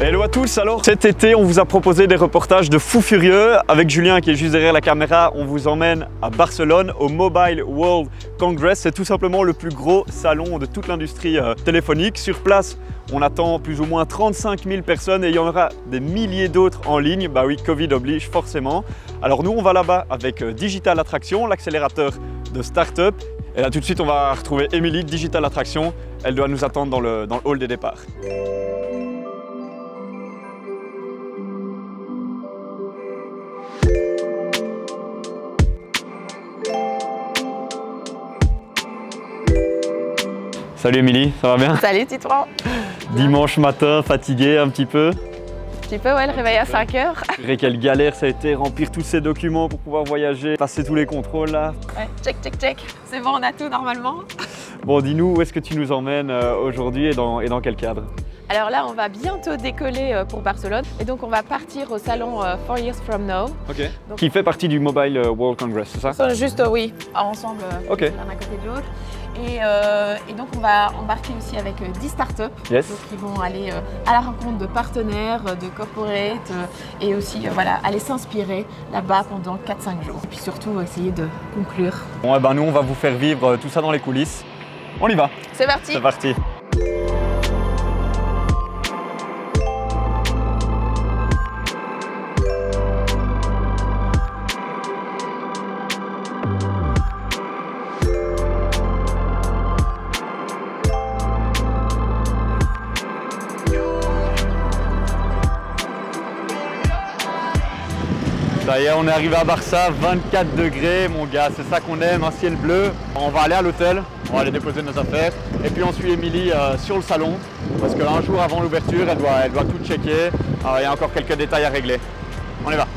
Hello à tous, alors cet été on vous a proposé des reportages de fous furieux. Avec Julien qui est juste derrière la caméra, on vous emmène à Barcelone au Mobile World Congress. C'est tout simplement le plus gros salon de toute l'industrie téléphonique. Sur place, on attend plus ou moins 35 000 personnes et il y en aura des milliers d'autres en ligne. Bah oui, Covid oblige forcément. Alors nous on va là-bas avec Digital Attraction, l'accélérateur de start-up. Et là tout de suite on va retrouver Émilie de Digital Attraction. Elle doit nous attendre dans le hall des départs. Salut Émilie, ça va bien? Salut Titouan. Dimanche matin, fatigué un petit peu? Un petit peu, ouais, le réveil à 5 h. Quelle galère ça a été, remplir tous ces documents pour pouvoir voyager, passer tous les contrôles là. Ouais, check. C'est bon, on a tout normalement. Bon, dis-nous, où est-ce que tu nous emmènes aujourd'hui et dans quel cadre? Alors là, on va bientôt décoller pour Barcelone et donc on va partir au salon 4 Years From Now. Ok. Donc, qui fait partie du Mobile World Congress, c'est ça? Juste, oui, ensemble, Ok. l'un à côté de l'autre. Et donc on va embarquer aussi avec 10 startups qui vont aller à la rencontre de partenaires, de corporates et aussi voilà, aller s'inspirer là-bas pendant 4-5 jours. Et puis surtout essayer de conclure. Bon, nous on va vous faire vivre tout ça dans les coulisses. On y va. C'est parti. C'est parti. Ça y est, on est arrivé à Barça, 24 degrés, mon gars, c'est ça qu'on aime, un ciel bleu. On va aller à l'hôtel, on va aller déposer nos affaires et puis on suit Émilie sur le salon parce qu'un jour avant l'ouverture, elle doit tout checker. Alors, il y a encore quelques détails à régler. On y va.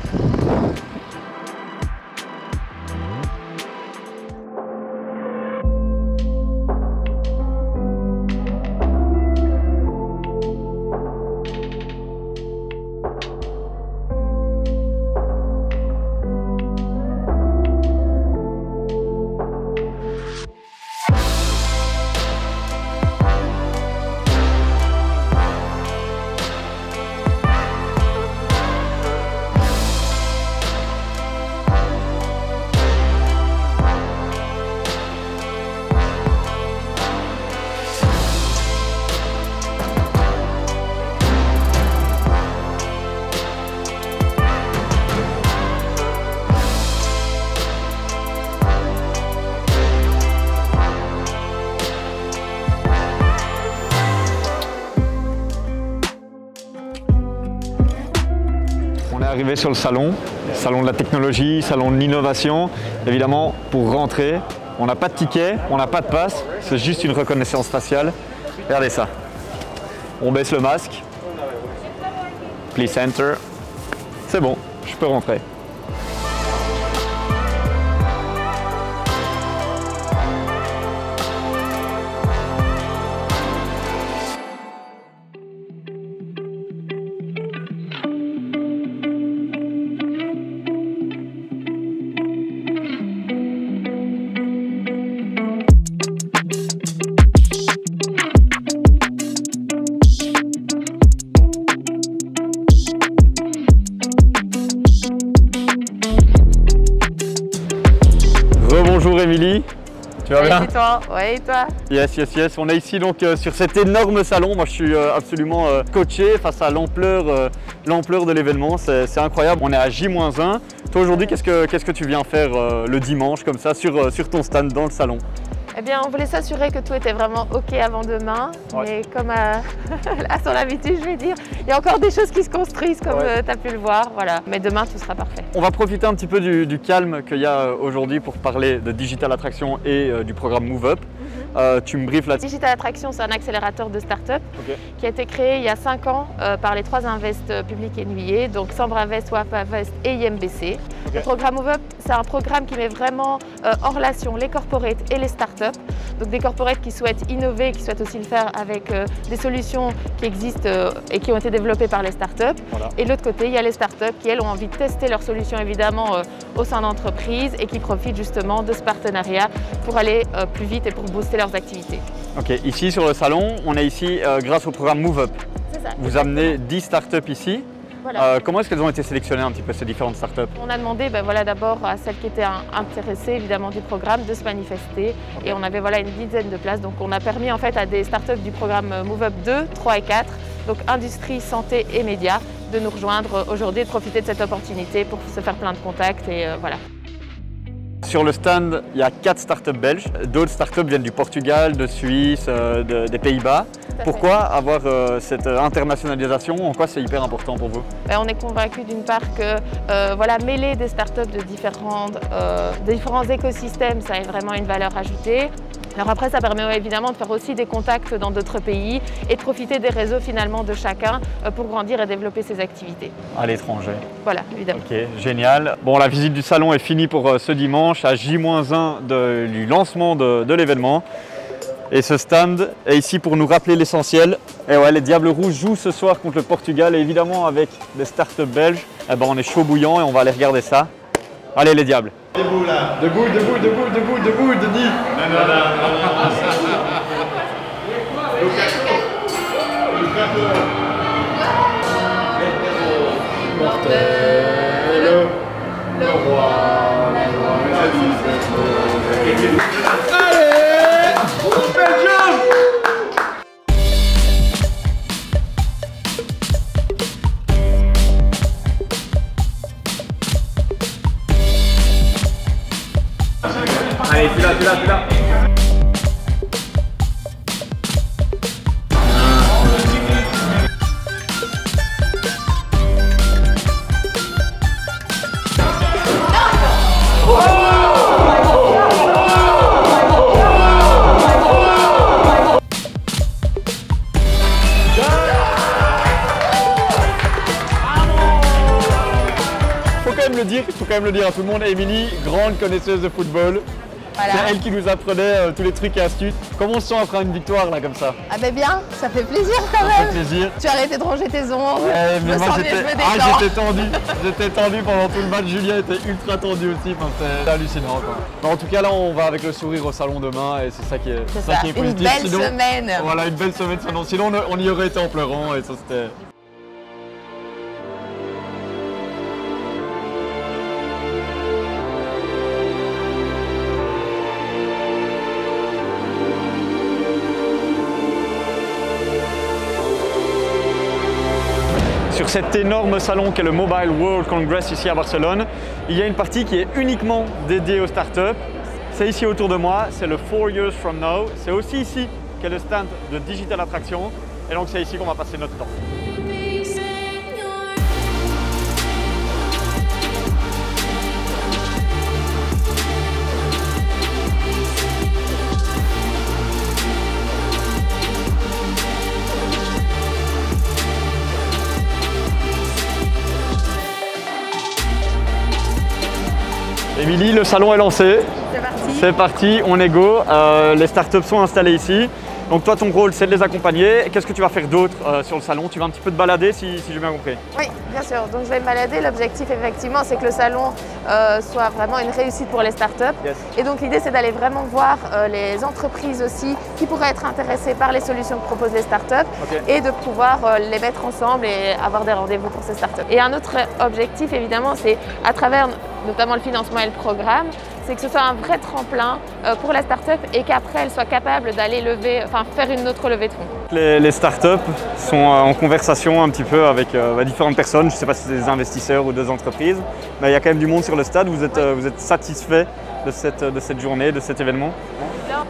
On est arrivé sur le salon de la technologie, salon de l'innovation. Évidemment, pour rentrer, on n'a pas de ticket, on n'a pas de passe, c'est juste une reconnaissance faciale. Regardez ça. On baisse le masque. Please enter. C'est bon, je peux rentrer. Bonjour Émilie, tu vas bien? Et toi? Ouais, et toi? Yes. On est ici donc sur cet énorme salon. Moi je suis absolument coaché face à l'ampleur de l'événement. C'est incroyable. On est à J-1. Toi aujourd'hui, qu'est-ce que tu viens faire le dimanche comme ça sur ton stand dans le salon? Eh bien, on voulait s'assurer que tout était vraiment OK avant demain. Ouais. Mais comme à son habitude, je vais dire, il y a encore des choses qui se construisent comme tu as pu le voir. Voilà. Mais demain, tout sera parfait. On va profiter un petit peu du calme qu'il y a aujourd'hui pour parler de Digital Attraction et du programme Move Up. Tu me briefes là-dessus. Digital Attraction, c'est un accélérateur de start-up qui a été créé il y a 5 ans par les 3 Invest publics et nuliers, donc Sambre Invest, WAF Invest et IMBC. Le programme Move Up, c'est un programme qui met vraiment en relation les corporates et les start-up Donc des corporates qui souhaitent innover, qui souhaitent aussi le faire avec des solutions qui existent et qui ont été développées par les startups. Voilà. Et de l'autre côté, il y a les startups qui, elles, ont envie de tester leurs solutions évidemment au sein d'entreprises et qui profitent justement de ce partenariat pour aller plus vite et pour booster leurs activités. Ok, ici sur le salon, on est ici grâce au programme Move Up. C'est ça. Vous amenez 10 startups ici. Voilà. Comment est-ce qu'elles ont été sélectionnées un petit peu, ces différentes startups? On a demandé d'abord à celles qui étaient intéressées évidemment du programme de se manifester. Okay. Et on avait une dizaine de places. Donc on a permis en fait à des startups du programme Move Up 2, 3 et 4, donc industrie, santé et médias, de nous rejoindre aujourd'hui et de profiter de cette opportunité pour se faire plein de contacts et voilà. Sur le stand, il y a 4 startups belges. D'autres startups viennent du Portugal, de Suisse, des Pays-Bas. Pourquoi avoir cette internationalisation? En quoi c'est hyper important pour vous? On est convaincus d'une part que mêler des startups de différents écosystèmes, ça a vraiment une valeur ajoutée. Alors après, ça permet évidemment de faire aussi des contacts dans d'autres pays et de profiter des réseaux finalement de chacun pour grandir et développer ses activités. À l'étranger. Voilà, évidemment. Ok, génial. Bon, la visite du salon est finie pour ce dimanche à J-1 du lancement de l'événement. Et ce stand est ici pour nous rappeler l'essentiel. Et ouais, les Diables Rouges jouent ce soir contre le Portugal et évidemment avec des startups belges, on est chaud bouillant et on va aller regarder ça. Allez les Diables! Debout là! Debout, Denis! Non. Mortel, le roi, allez! Belgium! Allez, tu l'as. Il faut quand même le dire à tout le monde, Émilie, grande connaisseuse de football. Voilà. C'est elle qui nous apprenait tous les trucs et astuces. Comment on se sent après une victoire là comme ça? Ah ben bien, ça fait plaisir quand même. Ça fait plaisir. Tu as arrêté de ronger tes ongles. Ouais, mais moi j'étais tendu pendant tout le match. Julien était ultra tendu aussi. Enfin, c'était hallucinant quoi. Mais en tout cas là on va avec le sourire au salon demain et c'est ça qui est positif. Une belle semaine. Voilà, une belle semaine. Sinon on y aurait été en pleurant et ça c'était... Sur cet énorme salon qu'est le Mobile World Congress ici à Barcelone, il y a une partie qui est uniquement dédiée aux startups. C'est ici autour de moi, c'est le 4 Years From Now. C'est aussi ici qu'est le stand de Digital Attraction. Et donc c'est ici qu'on va passer notre temps. Émilie, le salon est lancé. C'est parti. C'est parti, on est go. Les startups sont installées ici. Donc toi, ton rôle, c'est de les accompagner. Qu'est-ce que tu vas faire d'autre sur le salon? Tu vas un petit peu te balader, si j'ai bien compris. Oui, bien sûr. Donc je vais me balader. L'objectif, effectivement, c'est que le salon soit vraiment une réussite pour les startups. Yes. Et donc l'idée, c'est d'aller vraiment voir les entreprises aussi qui pourraient être intéressées par les solutions que proposent les startups et de pouvoir les mettre ensemble et avoir des rendez-vous pour ces startups. Et un autre objectif, évidemment, c'est à travers notamment le financement et le programme, c'est que ce soit un vrai tremplin pour la start-up et qu'après elle soit capable d'aller faire une autre levée de fonds. Les startups sont en conversation un petit peu avec différentes personnes, je ne sais pas si c'est des investisseurs ou des entreprises, mais il y a quand même du monde sur le stade. Vous êtes satisfait de cette journée, de cet événement?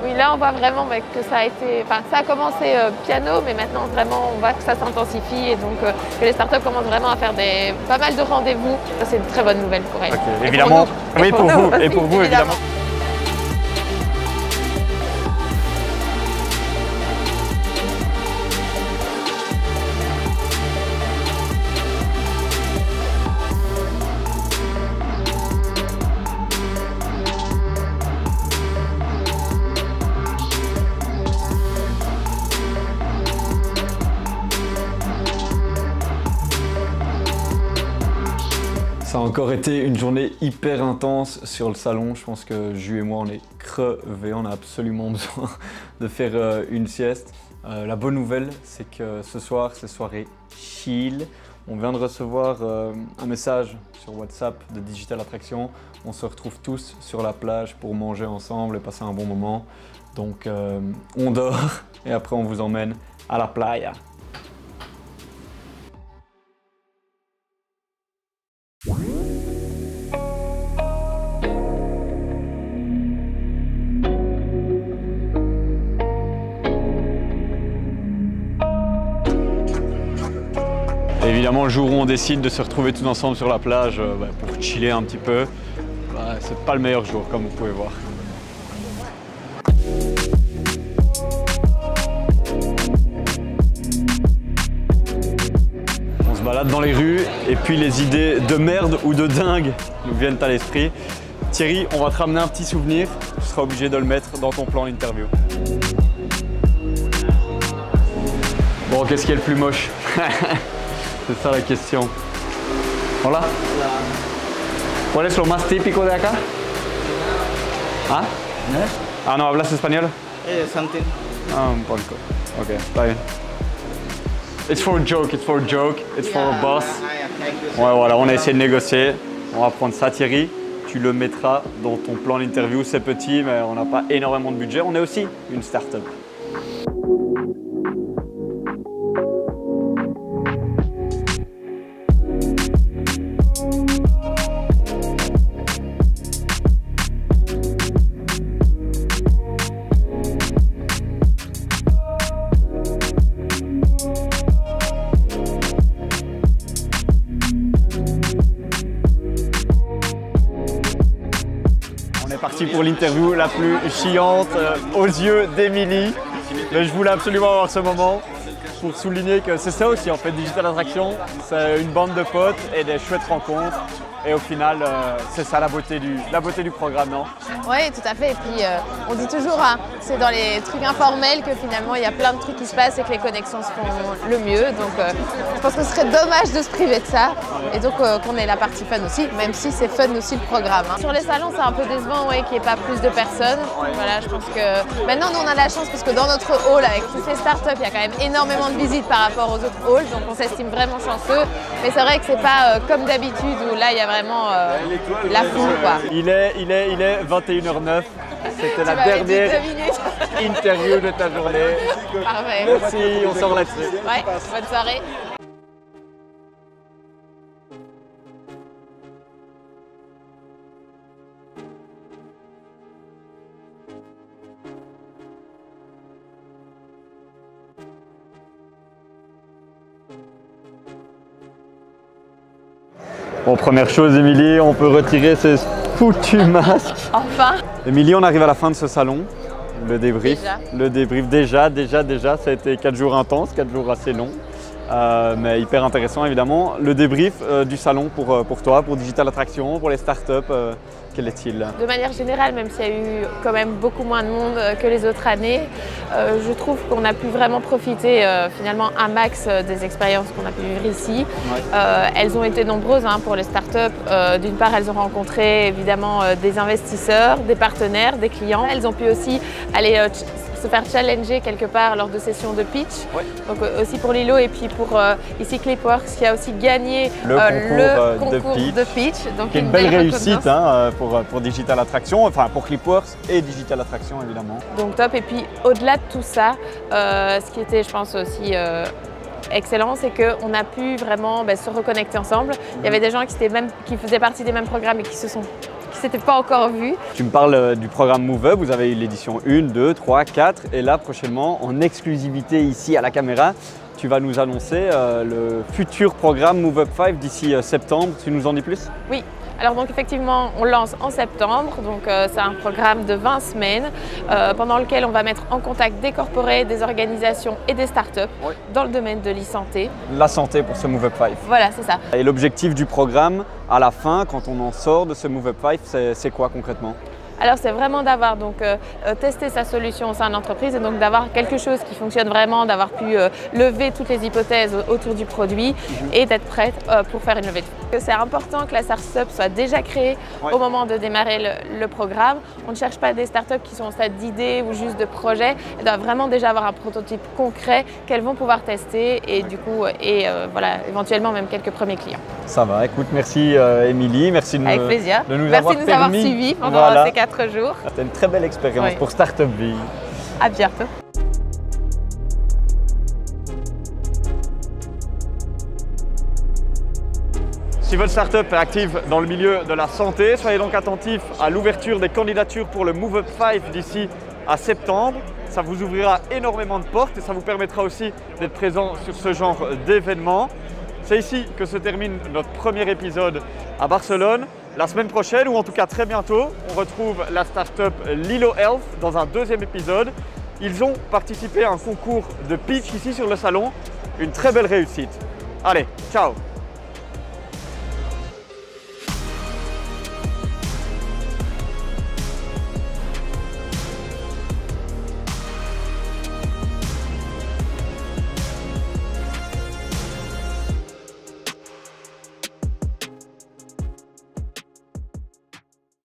Oui, là on voit vraiment que ça a commencé piano, mais maintenant vraiment on voit que ça s'intensifie et donc que les startups commencent vraiment à faire pas mal de rendez-vous. Ça c'est une très bonne nouvelle pour elles. Okay, évidemment, oui, pour vous évidemment. Ça a encore été une journée hyper intense sur le salon. Je pense que Ju et moi on est crevés, on a absolument besoin de faire une sieste. La bonne nouvelle, c'est que ce soir, c'est soirée chill. On vient de recevoir un message sur WhatsApp de Digital Attraction. On se retrouve tous sur la plage pour manger ensemble et passer un bon moment. Donc on dort et après on vous emmène à la playa. Évidemment, le jour où on décide de se retrouver tous ensemble sur la plage pour chiller un petit peu, c'est pas le meilleur jour comme vous pouvez voir. On se balade dans les rues et puis les idées de merde ou de dingue nous viennent à l'esprit. Thierry, on va te ramener un petit souvenir, tu seras obligé de le mettre dans ton plan d'interview. Bon, qu'est-ce qui est le plus moche? C'est ça la question. Hola. ¿Cuál es lo más típico de acá? ¿Ah? Ah, ¿no hablas español? Something. Ah, un poco. Ok, está bien. It's for a joke, it's for a joke, it's for a boss. Ouais, voilà, on a essayé de négocier. On va prendre ça, Thierry. Tu le mettras dans ton plan d'interview. C'est petit, mais on n'a pas énormément de budget. On est aussi une start-up. Parti pour l'interview la plus chiante aux yeux d'Emilie. Mais je voulais absolument avoir ce moment pour souligner que c'est ça aussi en fait, Digital Attraction. C'est une bande de potes et des chouettes rencontres. Et au final, c'est ça la beauté du programme, non? Oui, tout à fait. Et puis, on dit toujours, hein, c'est dans les trucs informels que finalement, il y a plein de trucs qui se passent et que les connexions se font le mieux. Donc, je pense que ce serait dommage de se priver de ça. Et donc, qu'on ait la partie fun aussi, même si c'est fun aussi le programme. Hein. Sur les salons, c'est un peu décevant qu'il n'y ait pas plus de personnes. Voilà, je pense que maintenant, nous, on a la chance parce que dans notre hall, avec toutes les startups, il y a quand même énormément de visites par rapport aux autres halls. Donc, on s'estime vraiment chanceux. Mais c'est vrai que c'est pas comme d'habitude où là, il y a vraiment la foule, quoi. Il est 21h09. C'était la dernière interview de ta journée. Parfait. Merci, on sort là-dessus. Ouais, bonne soirée. Bon, première chose, Émilie, on peut retirer ces foutus masques. Enfin. Émilie, on arrive à la fin de ce salon. Le débrief. Déjà. Le débrief, déjà, ça a été 4 jours intenses, 4 jours assez longs. Mais hyper intéressant évidemment. Le débrief du salon pour toi, pour Digital Attraction, pour les startups, quel est-il? De manière générale, même s'il y a eu quand même beaucoup moins de monde que les autres années, je trouve qu'on a pu vraiment profiter finalement un max des expériences qu'on a pu vivre ici. Ouais. Elles ont été nombreuses pour les startups. D'une part, elles ont rencontré évidemment des investisseurs, des partenaires, des clients. Elles ont pu aussi aller se faire challenger quelque part lors de sessions de pitch. Ouais. Donc aussi pour Lilo et puis pour ici Clipworks qui a aussi gagné le concours de pitch. Donc une belle réussite pour Digital Attraction, enfin pour Clipworks et Digital Attraction évidemment. Donc top. Et puis au-delà de tout ça, ce qui était je pense aussi excellent, c'est qu'on a pu vraiment se reconnecter ensemble. Il y avait des gens qui faisaient partie des mêmes programmes et qui s'étaient pas encore vus. Tu me parles du programme Move Up, vous avez eu l'édition 1, 2, 3, 4 et là prochainement en exclusivité ici à la caméra, tu vas nous annoncer le futur programme Move Up 5 d'ici septembre. Tu nous en dis plus? Oui. Alors donc effectivement, on lance en septembre, donc c'est un programme de 20 semaines pendant lequel on va mettre en contact des corporates, des organisations et des startups dans le domaine de l'e-santé. La santé pour ce Move Up 5. Voilà, c'est ça. Et l'objectif du programme à la fin, quand on en sort de ce Move Up 5, c'est quoi concrètement? Alors c'est vraiment d'avoir testé sa solution au sein de l'entreprise et donc d'avoir quelque chose qui fonctionne vraiment, d'avoir pu lever toutes les hypothèses autour du produit et d'être prête pour faire une levée de fonds. C'est important que la start-up soit déjà créée au moment de démarrer le programme. On ne cherche pas des start-up qui sont au stade d'idée ou juste de projet. Elles doivent vraiment déjà avoir un prototype concret qu'elles vont pouvoir tester et du coup, voilà, éventuellement même quelques premiers clients. Ça va, écoute, merci Émilie, merci Avec plaisir. de nous merci avoir de nous avoir suivis pendant ces 4 jours. C'était une très belle expérience pour Startup Vie. À bientôt. Si votre startup est active dans le milieu de la santé, soyez donc attentifs à l'ouverture des candidatures pour le Move Up 5 d'ici à septembre. Ça vous ouvrira énormément de portes et ça vous permettra aussi d'être présent sur ce genre d'événements. C'est ici que se termine notre premier épisode à Barcelone. La semaine prochaine, ou en tout cas très bientôt, on retrouve la startup Lilo Health dans un deuxième épisode. Ils ont participé à un concours de pitch ici sur le salon. Une très belle réussite. Allez, ciao!